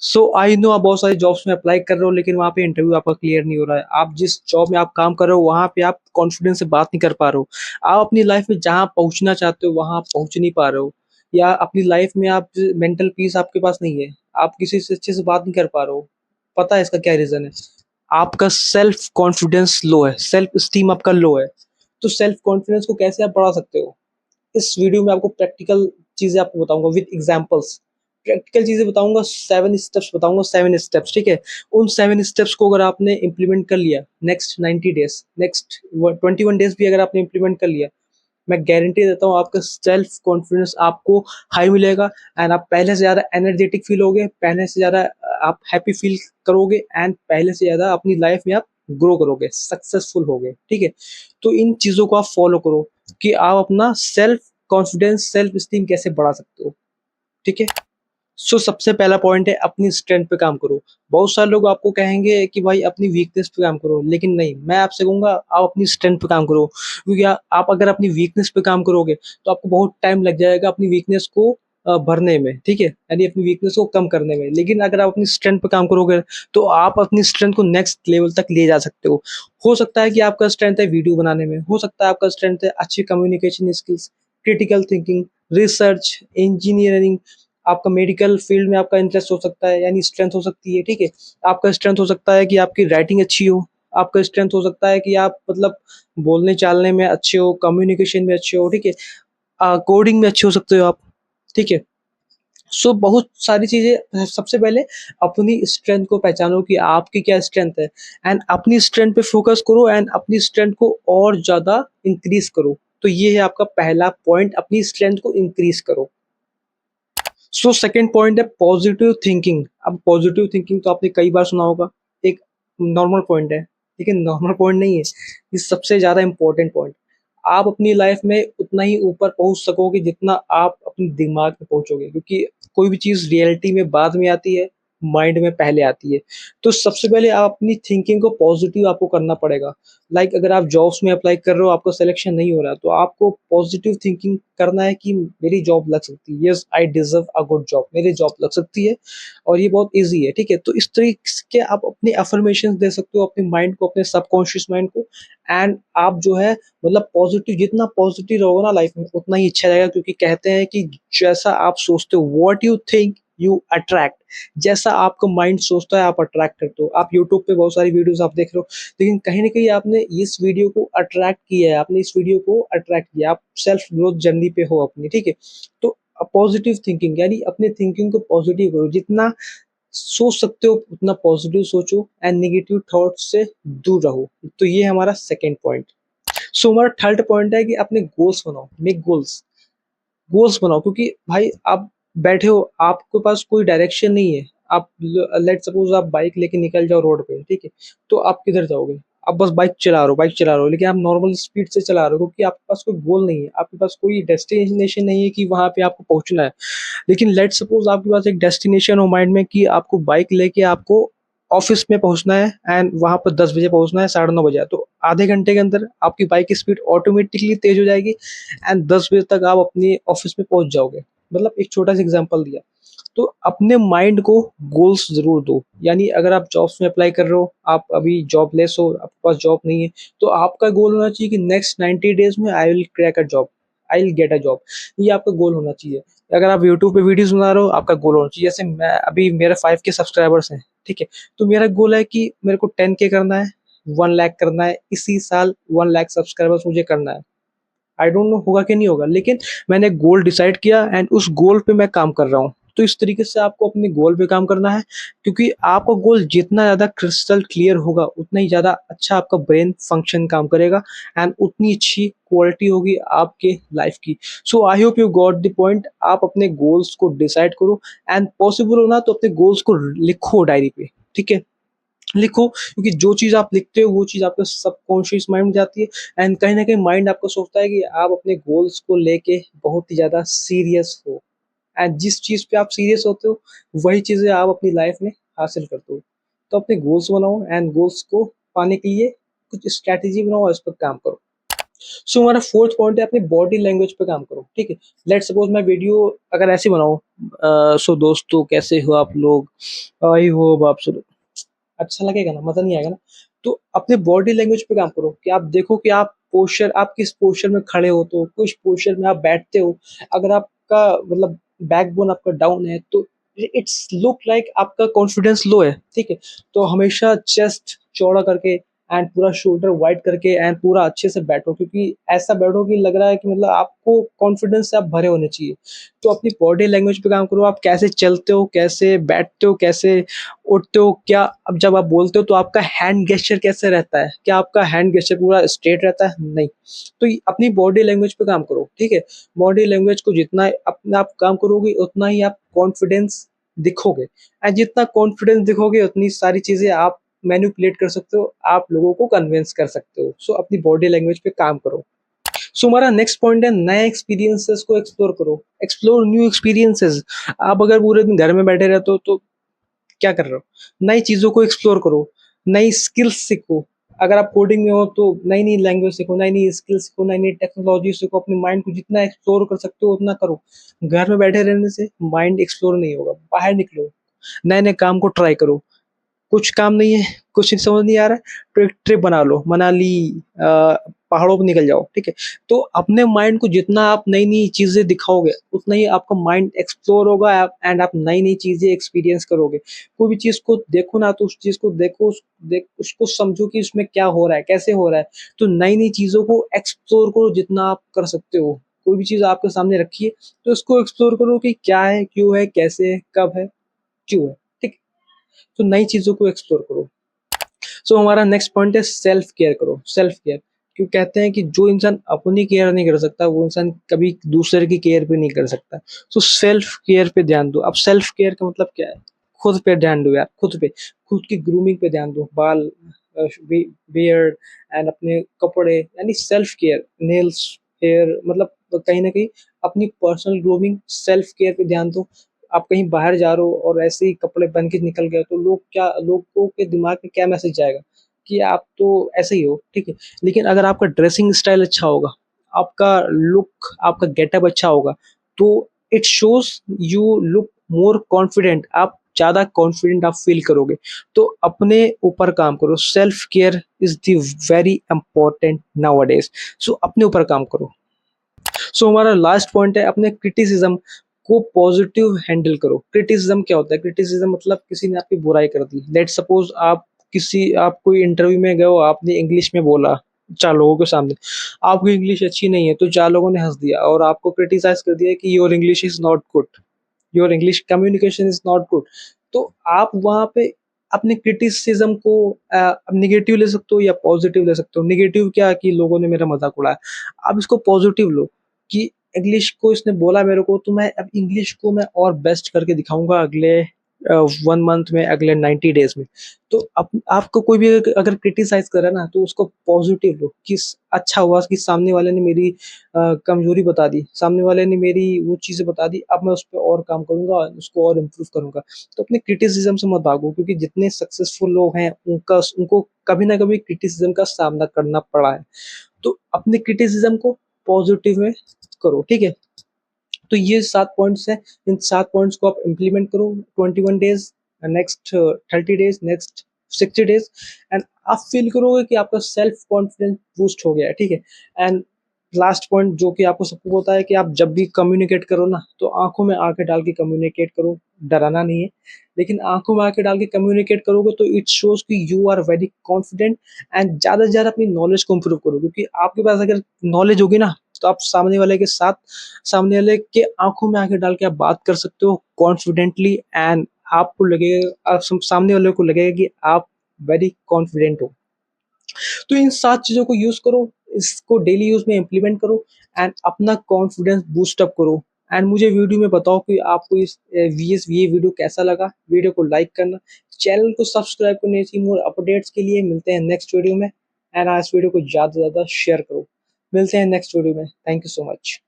So I know आप बहुत सारी जॉब्स में अप्लाई कर रहे हो, लेकिन वहाँ पे इंटरव्यू आपका क्लियर नहीं हो रहा है। आप जिस जॉब में आप काम कर रहे हो वहाँ पे आप कॉन्फिडेंस से बात नहीं कर पा रहे हो। आप अपनी लाइफ में जहाँ पहुँचना चाहते हो वहाँ पहुँच नहीं पा रहे हो, या अपनी लाइफ में आप मेंटल पीस आपके पास नहीं है, आप किसी से अच्छे से बात नहीं कर पा रहे हो। पता है इसका क्या रीज़न है? आपका सेल्फ कॉन्फिडेंस लो है, सेल्फ स्टीम आपका लो है। तो सेल्फ कॉन्फिडेंस को कैसे आप बढ़ा सकते हो? इस वीडियो में आपको प्रैक्टिकल चीजें आपको बताऊंगा विद एग्जांपल्स। प्रैक्टिकल चीजें बताऊंगा, 7 स्टेप्स बताऊंगा, 7 स्टेप्स, ठीक है। उन 7 स्टेप्स को अगर आपने इंप्लीमेंट कर लिया नेक्स्ट 90 डेज, नेक्स्ट 21 डेज भी अगर आपने इंप्लीमेंट कर लिया, मैं गारंटी देता हूँ आपका सेल्फ कॉन्फिडेंस आपको हाई मिलेगा। एंड आप पहले से ज़्यादा एनर्जेटिक फील होगे, पहले से ज़्यादा आप हैप्पी फील करोगे, एंड पहले से ज़्यादा अपनी लाइफ में आप ग्रो करोगे, सक्सेसफुल होगे, ठीक है। तो इन चीज़ों को आप फॉलो करो कि आप अपना सेल्फ कॉन्फिडेंस, सेल्फ स्टीम कैसे बढ़ा सकते हो, ठीक है। सबसे पहला पॉइंट है अपनी स्ट्रेंथ पे काम करो। बहुत सारे लोग आपको कहेंगे कि भाई अपनी वीकनेस पे काम करो, लेकिन नहीं, मैं आपसे कहूंगा आप अपनी स्ट्रेंथ पे काम करो, क्योंकि आप अगर अपनी वीकनेस पे काम करोगे तो आपको बहुत टाइम लग जाएगा अपनी वीकनेस को भरने में, ठीक है, यानी अपनी वीकनेस को कम करने में। लेकिन अगर आप अपनी स्ट्रेंथ पे काम करोगे तो आप अपनी स्ट्रेंथ को नेक्स्ट लेवल तक ले जा सकते हो सकता है कि आपका स्ट्रेंथ है वीडियो बनाने में, हो सकता है आपका स्ट्रेंथ है अच्छी communication skills, critical thinking, research, engineering, आपका मेडिकल फील्ड में आपका इंटरेस्ट हो सकता है, यानी स्ट्रेंथ हो सकती है, ठीक है। आपका स्ट्रेंथ हो सकता है कि आपकी राइटिंग अच्छी हो, आपका स्ट्रेंथ हो सकता है कि आप मतलब बोलने चालने में अच्छे हो, कम्युनिकेशन में अच्छे हो, ठीक है, कोडिंग में अच्छे हो सकते हो आप, ठीक है। बहुत सारी चीजें, सबसे पहले अपनी स्ट्रेंथ को पहचानो कि आपकी क्या स्ट्रेंथ है, एंड अपनी स्ट्रेंथ पे फोकस करो, एंड अपनी स्ट्रेंथ को और ज्यादा इंक्रीज करो। तो ये है आपका पहला पॉइंट, अपनी स्ट्रेंथ को इंक्रीज करो। सेकंड पॉइंट है पॉजिटिव थिंकिंग। अब पॉजिटिव थिंकिंग तो आपने कई बार सुना होगा, एक नॉर्मल पॉइंट है, लेकिन नॉर्मल पॉइंट नहीं है, ये सबसे ज्यादा इंपॉर्टेंट पॉइंट। आप अपनी लाइफ में उतना ही ऊपर पहुंच सकोगे जितना आप अपने दिमाग में पहुंचोगे, क्योंकि कोई भी चीज रियलिटी में बाद में आती है, माइंड में पहले आती है। तो सबसे पहले आप अपनी थिंकिंग को पॉजिटिव आपको करना पड़ेगा। अगर आप जॉब्स में अप्लाई कर रहे हो, आपका सिलेक्शन नहीं हो रहा, तो आपको पॉजिटिव थिंकिंग करना है कि मेरी जॉब लग सकती है, yes I deserve a good job, मेरी जॉब लग सकती है, और ये बहुत इजी है, ठीक है। तो इस तरीके के आप अपने अफर्मेशन दे सकते हो अपने माइंड को, अपने सबकॉन्शियस माइंड को। एंड आप जो है मतलब पॉजिटिव, जितना पॉजिटिव रहोगे ना लाइफ में उतना ही अच्छा रहेगा, क्योंकि कहते हैं कि जैसा आप सोचते हो, what you think you attract. जैसा आपका माइंड सोचता है आप अट्रैक्ट करते हो। आप यूट्यूब पे बहुत सारी वीडियोस आप देख रहे हो, लेकिन कहीं ना कहीं आपने इस वीडियो को अट्रैक्ट किया है, आपने इस वीडियो को अट्रैक्ट किया, आप सेल्फ ग्रोथ जर्नी पे हो अपनी, ठीक है। तो पॉजिटिव थिंकिंग, यानी अपने थिंकिंग को पॉजिटिव करो, जितना सोच सकते हो उतना पॉजिटिव सोचो, एंड नेगेटिव थॉट्स से दूर रहो। तो ये हमारा सेकेंड पॉइंट। हमारा थर्ड पॉइंट है कि अपने गोल्स बनाओ, मेक गोल्स। गोल्स बनाओ, क्योंकि भाई आप बैठे हो, आपके पास कोई डायरेक्शन नहीं है। आप लेट सपोज आप बाइक लेके निकल जाओ रोड पे, ठीक है, तो आप किधर जाओगे? आप बस बाइक चला रहे हो, लेकिन आप नॉर्मल स्पीड से चला रहे हो, क्योंकि आपके पास कोई गोल नहीं है, आपके पास कोई डेस्टिनेशन नहीं है कि वहां पे आपको पहुंचना है। लेकिन लेट सपोज आपके पास एक डेस्टिनेशन हो माइंड में कि आपको बाइक लेके आपको ऑफिस में पहुंचना है, एंड वहां पर 10 बजे पहुंचना है, 9:30 बजे, तो आधे घंटे के अंदर आपकी बाइक की स्पीड ऑटोमेटिकली तेज हो जाएगी, एंड 10 बजे तक आप अपनी ऑफिस में पहुंच जाओगे। मतलब एक छोटा सा एग्जांपल दिया। तो अपने माइंड को गोल्स जरूर दो। यानी अगर आप जॉब्स में अप्लाई कर रहे हो, आप अभी जॉबलेस हो, आपके पास जॉब नहीं है, तो आपका गोल होना चाहिए कि नेक्स्ट 90 डेज में I will crack a job, I will get a job. ये आपका गोल होना चाहिए। अगर आप यूट्यूब पे वीडियोस बना रहे हो, आपका गोल होना चाहिए, जैसे मैं अभी मेरे 5K सब्सक्राइबर्स हैं, ठीक है, तो मेरा गोल है कि मेरे को 10K करना है, 1 लाख करना है इसी साल, 1 लाख सब्सक्राइबर्स मुझे करना है। आई डोंट नो होगा कि नहीं होगा, लेकिन मैंने गोल डिसाइड किया, एंड उस गोल पे मैं काम कर रहा हूँ। तो इस तरीके से आपको अपने गोल पे काम करना है, क्योंकि आपका गोल जितना ज्यादा क्रिस्टल क्लियर होगा उतना ही ज्यादा अच्छा आपका ब्रेन फंक्शन काम करेगा, एंड उतनी अच्छी क्वालिटी होगी आपके लाइफ की। I hope you got the point. आप अपने गोल्स को डिसाइड करो, एंड पॉसिबल हो ना तो अपने गोल्स को लिखो डायरी पे, ठीक है, लिखो, क्योंकि जो चीज आप लिखते हो वो चीज आपके सबकॉन्शियस माइंड में जाती है, एंड कहीं ना कहीं माइंड आपको सोचता है कि आप अपने गोल्स को लेके बहुत ही ज्यादा सीरियस हो, एंड जिस चीज पे आप सीरियस होते हो वही चीजें आप अपनी लाइफ में हासिल करते हो। तो अपने गोल्स बनाओ, एंड गोल्स को पाने के लिए कुछ स्ट्रैटेजी बनाओ और इस पर काम करो। सो हमारा फोर्थ पॉइंट है अपनी बॉडी लैंग्वेज पे काम करो, ठीक है। लेट्स सपोज मैं वीडियो अगर ऐसे बनाऊं, सो दोस्तों कैसे हो आप लोग, आई होप आप सब अच्छा लगेगा ना, मजा नहीं आएगा ना। तो अपने बॉडी लैंग्वेज पे काम करो कि आप देखो कि आप किस पोस्चर में खड़े हो, तो किस पोस्चर में आप बैठते हो। अगर आपका मतलब बैकबोन आपका डाउन है तो इट्स लुक लाइक आपका कॉन्फिडेंस लो है, ठीक है। तो हमेशा चेस्ट चौड़ा करके एंड पूरा शोल्डर वाइड करके एंड पूरा अच्छे से बैठो, क्योंकि ऐसा बैठो कि लग रहा है कि मतलब आपको कॉन्फिडेंस से आप भरे होने चाहिए। तो अपनी बॉडी लैंग्वेज पे काम करो, आप कैसे चलते हो, कैसे बैठते हो, कैसे उठते हो, क्या अब जब आप बोलते हो तो आपका हैंड गेस्चर कैसे रहता है, क्या आपका हैंड गेस्चर पूरा स्ट्रेट रहता है, नहीं। तो अपनी बॉडी लैंग्वेज पे काम करो, ठीक है। बॉडी लैंग्वेज को जितना अपने आप काम करोगे उतना ही आप कॉन्फिडेंस दिखोगे, एंड जितना कॉन्फिडेंस दिखोगे उतनी सारी चीजें आप मैनिपुलेट कर सकते हो, आप लोगों को कन्विंस कर सकते हो। सो अपनी बॉडी लैंग्वेज पे काम करो। सो हमारा नेक्स्ट पॉइंट है नए एक्सपीरियंसेस को एक्सप्लोर करो, एक्सप्लोर न्यू एक्सपीरियंसेस। आप अगर पूरे दिन घर में बैठे रहते हो तो क्या कर रहे हो, नई चीज़ों को एक्सप्लोर करो, नई स्किल्स सीखो। अगर आप कोडिंग में हो तो नई नई लैंग्वेज सीखो, नई नई स्किल्स सीखो, नई नई टेक्नोलॉजी सीखो, अपने माइंड को जितना एक्सप्लोर कर सकते हो उतना करो। घर में बैठे रहने से माइंड एक्सप्लोर नहीं होगा, बाहर निकलो, नए नए काम को ट्राई करो। कुछ काम नहीं है, कुछ समझ नहीं आ रहा है, तो एक ट्रिप बना लो, मनाली, पहाड़ों पर निकल जाओ, ठीक है। तो अपने माइंड को जितना आप नई नई चीजें दिखाओगे उतना ही आपका माइंड एक्सप्लोर होगा, एंड आप नई नई चीजें एक्सपीरियंस करोगे। कोई भी चीज को देखो ना तो उस चीज को देखो, उसको समझो कि उसमें क्या हो रहा है, कैसे हो रहा है। तो नई नई चीजों को एक्सप्लोर करो जितना आप कर सकते हो। कोई भी चीज आपके सामने रखी है तो उसको एक्सप्लोर करो कि क्या है, क्यों है, कैसे है, कब है, क्यों है, ठीक। तो नई चीजों को एक्सप्लोर करो। सो हमारा नेक्स्ट पॉइंट है सेल्फ केयर करो, सेल्फ केयर। क्यों कहते हैं कि जो इंसान अपनी केयर नहीं कर सकता वो इंसान कभी दूसरे की केयर भी नहीं कर सकता। सो सेल्फ केयर पे ध्यान दो। अब सेल्फ केयर का मतलब क्या है, खुद पे ध्यान दो यार, खुद पे, खुद की ग्रूमिंग पे ध्यान दो, बाल, बियर्ड एंड अपने कपड़े, यानी सेल्फ केयर, नेल्स, हेयर, मतलब कहीं ना कहीं अपनी पर्सनल ग्रूमिंग, सेल्फ केयर पे ध्यान दो। आप कहीं बाहर जा रहे हो और ऐसे ही कपड़े पहन के निकल गए तो लोगों के दिमाग में क्या मैसेज जाएगा कि आप तो ऐसे ही हो, ठीक है। लेकिन अगर आपका ड्रेसिंग स्टाइल अच्छा होगा, आपका लुक, आपका गेटअप अच्छा होगा, तो it shows you look more confident, आप ज्यादा कॉन्फिडेंट आप फील करोगे। तो अपने ऊपर काम करो, self care is the very important now अडेज। सो अपने ऊपर काम करो। सो हमारा लास्ट पॉइंट है अपने क्रिटिसिज्म को पॉजिटिव हैंडल करो। क्रिटिसिज्म क्या होता है, क्रिटिसिज्म मतलब किसी ने आपकी बुराई कर दी, लेट सपोज आप कोई इंटरव्यू में गए हो, आपने इंग्लिश में बोला चार लोगों के सामने, आपकी इंग्लिश अच्छी नहीं है तो चार लोगों ने हंस दिया और आपको क्रिटिसाइज कर दिया कि your English is not good, your English communication is not good. तो आप वहां पे अपने क्रिटिसिज्म को निगेटिव ले सकते हो या पॉजिटिव ले सकते हो। निगेटिव क्या कि लोगों ने मेरा मजाक उड़ाया, आप इसको पॉजिटिव लो कि इंग्लिश को इसने बोला मेरे को, तो मैं अब इंग्लिश को मैं और बेस्ट करके दिखाऊंगा अगले 1 मंथ में, अगले 90 डेज में। तो आपको कोई भी अगर क्रिटिसाइज करे ना तो उसको पॉजिटिव लो कि अच्छा हुआ कि सामने वाले ने मेरी कमजोरी बता दी, सामने वाले ने मेरी वो चीजें बता दी, अब मैं उस पर और काम करूंगा, उसको और इम्प्रूव करूंगा। तो अपने क्रिटिसिज्म से मत भागो, क्योंकि जितने सक्सेसफुल लोग हैं उनको कभी ना कभी क्रिटिसिज्म का सामना करना पड़ा है। तो अपने क्रिटिसिज्म को पॉजिटिव में करो, ठीक है। तो ये 7 पॉइंट्स हैं, इन 7 पॉइंट्स को आप इम्प्लीमेंट करो 21 days, next 30 days, next 60 days, and आप फील करोगे कि आपका सेल्फ कॉन्फिडेंस बूस्ट हो गया है, ठीक है। एंड लास्ट पॉइंट जो कि आपको सबको होता है कि आप जब भी कम्युनिकेट करो ना तो आंखों में आंखें डाल के कम्युनिकेट करो, डराना नहीं है, लेकिन आंखों में आंखें डाल के कम्युनिकेट करोगे तो इट शोज कि you are very confident. And ज्यादा से ज्यादा अपनी नॉलेज को इम्प्रूव करो, क्योंकि आपके पास अगर नॉलेज होगी ना तो आप सामने वाले के साथ, सामने वाले के आंखों में आंखें डाल के आप बात कर सकते हो कॉन्फिडेंटली, एंड आपको लगेगा, सामने वाले को लगेगा कि आप वेरी कॉन्फिडेंट हो। तो इन 7 चीजों को यूज करो, इसको डेली यूज में इम्प्लीमेंट करो एंड अपना कॉन्फिडेंस बूस्ट अप करो। एंड मुझे वीडियो में बताओ कि आपको ये वीडियो कैसा लगा। वीडियो को लाइक करना, चैनल को सब्सक्राइब करने चाहिए। मोर अपडेट्स के लिए मिलते हैं नेक्स्ट वीडियो में, एंड आज वीडियो को ज्यादा से ज्यादा शेयर करो। मिलते हैं नेक्स्ट वीडियो में, थैंक यू सो मच।